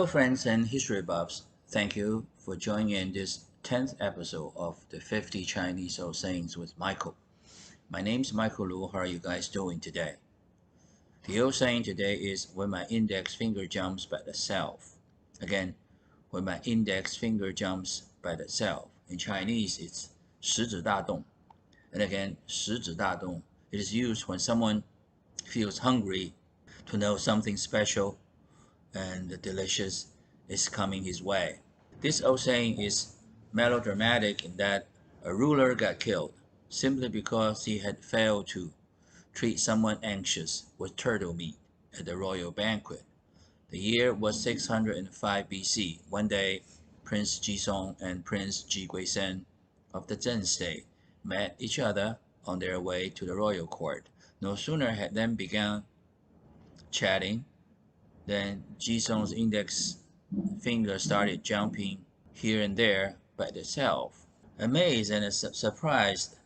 Hello friends and history buffs, thank you for joining in this 10th episode of the 50 Chinese Old Sayings with Michael. My name is Michael Lu. How are you guys doing today? The old saying today is when my index finger jumps by itself. Again, when my index finger jumps by itself. In Chinese, it's 食指大动. And again, 食指大动. It is used when someone feels hungry to know something special and delicious is coming his way. This old saying is melodramatic in that a ruler got killed simply because he had failed to treat someone anxious with turtle meat at the royal banquet. The year was 605 BC. One day, Prince Jisong and Prince Jiguisen of the Zheng state met each other on their way to the royal court. No sooner had them begun chatting then Jisong's index finger started jumping here and there by itself. Amazed and surprised,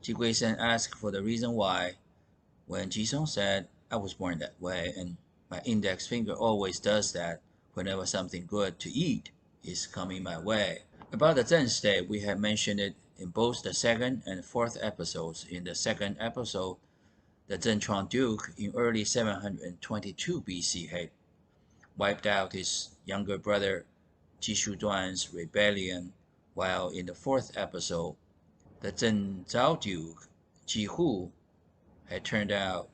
Jiguisen asked for the reason why. When Jisong said, "I was born that way, and my index finger always does that whenever something good to eat is coming my way." About the Zheng state, we have mentioned it in both the second and fourth episodes. In the second episode, the Zhenchuan Duke in early 722 BC had wiped out his younger brother Jishuduan's rebellion, while in the fourth episode, the Zhenzhao Duke Jihu had turned out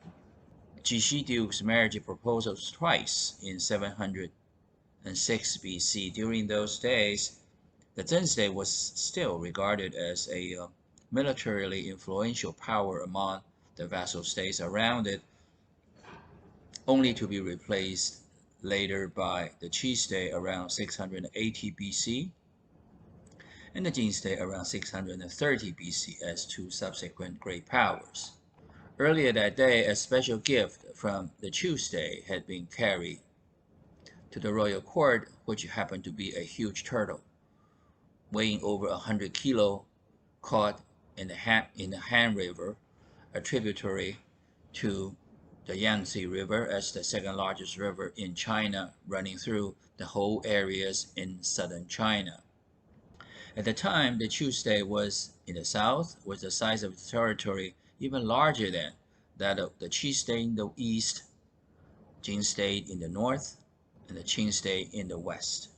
Jishi Duke's marriage proposals twice in 706 BC. During those days, the Zheng state was still regarded as a militarily influential power among the vassal states around it, only to be replaced later by the Qi state around 680 BC and the Jin state around 630 BC as two subsequent great powers. Earlier that day, a special gift from the Chu state had been carried to the royal court, which happened to be a huge turtle weighing over 100 kilo, caught in the Han River, a tributary to the Yangtze River as the second largest river in China, running through the whole areas in southern China. At the time, the Chu state was in the south, with the size of its territory even larger than that of the Qi state in the east, Jin state in the north, and the Qing state in the west.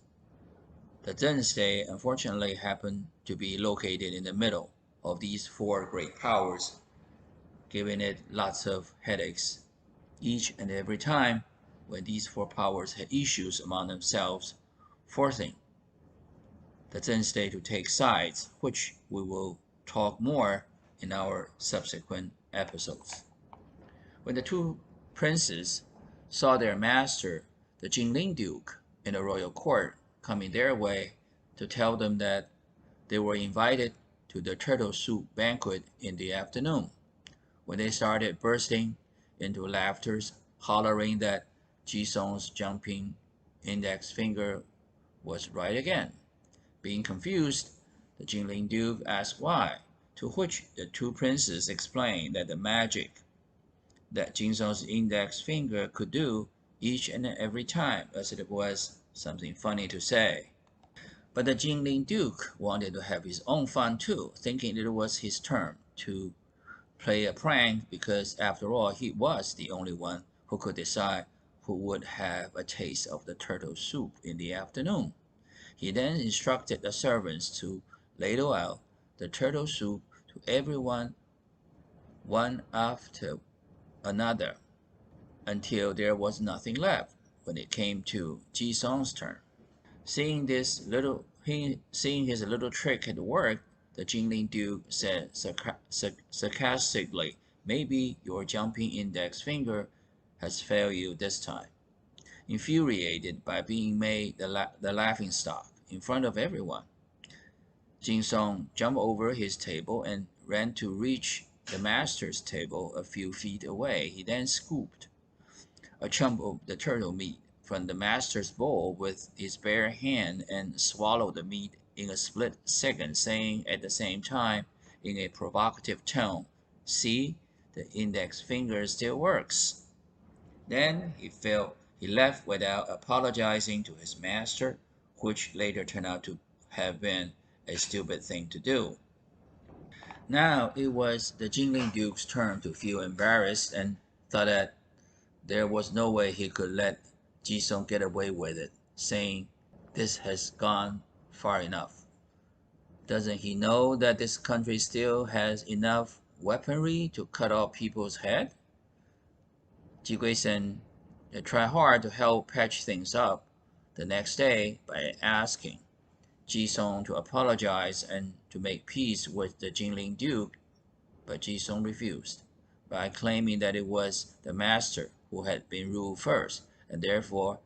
The Zheng state unfortunately happened to be located in the middle of these four great powers, giving it lots of headaches each and every time when these four powers had issues among themselves, forcing the Zheng state to take sides, which we will talk more in our subsequent episodes. When the two princes saw their master, the Jingling Duke, in the royal court, coming their way to tell them that they were invited to the turtle soup banquet in the afternoon, when they started bursting into laughter, hollering that Jisong's jumping index finger was right again. Being confused, the Jingling Duke asked why, to which the two princes explained that the magic that Jisong's index finger could do each and every time, as it was something funny to say. But the Jingling Duke wanted to have his own fun too, thinking it was his turn to play a prank because, after all, he was the only one who could decide who would have a taste of the turtle soup in the afternoon. He then instructed the servants to ladle out the turtle soup to everyone one after another until there was nothing left when it came to Jisong's turn. Seeing his little trick had worked, the Jingling Duke said sarcastically, "Maybe your jumping index finger has failed you this time." Infuriated by being made the laughingstock in front of everyone, Jisong jumped over his table and ran to reach the master's table a few feet away. He then scooped a chunk of the turtle meat from the master's bowl with his bare hand and swallowed the meat in a split second, saying at the same time in a provocative tone, "See, the index finger still works." Then he He left without apologizing to his master, which later turned out to have been a stupid thing to do. Now it was the Jingling Duke's turn to feel embarrassed and thought that there was no way he could let Jisung get away with it, saying, "This has gone far enough. Doesn't he know that this country still has enough weaponry to cut off people's head?" Ji Guisen tried hard to help patch things up the next day by asking Jisung to apologize and to make peace with the Jingling Duke, but Jisung refused by claiming that it was the master who had been rude first and therefore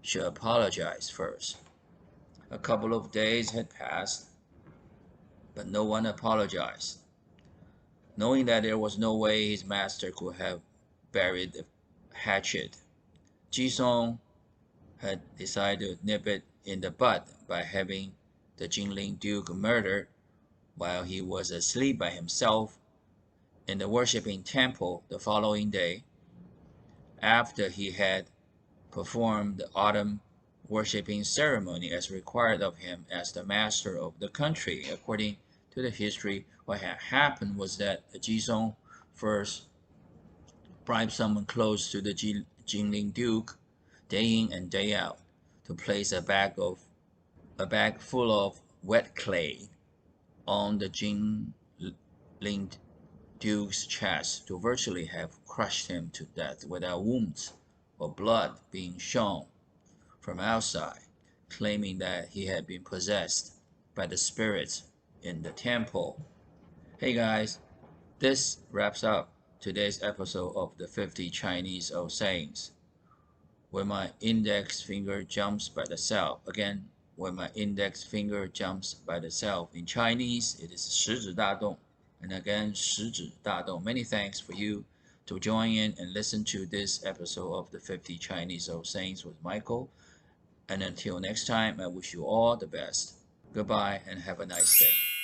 should apologize first. A couple of days had passed, but no one apologized. Knowing that there was no way his master could have buried the hatchet, Jisung had decided to nip it in the bud by having the Jingling Duke murdered while he was asleep by himself in the worshipping temple the following day, after he had performed the autumn worshipping ceremony as required of him as the master of the country. According to the history, what had happened was that Jisung first bribed someone close to the Jingling Duke day in and day out to place a bag full of wet clay on the Jingling Duke's chest to virtually have crushed him to death without wounds or blood being shown from outside, claiming that he had been possessed by the spirits in the temple. Hey guys, this wraps up today's episode of the 50 Chinese old sayings. When my index finger jumps by the self. Again, when my index finger jumps by the self. In Chinese, it is 食指大动. And again, 食指大动. Many thanks for you to join in and listen to this episode of the 50 Chinese old sayings with Michael. And until next time, I wish you all the best. Goodbye and have a nice day.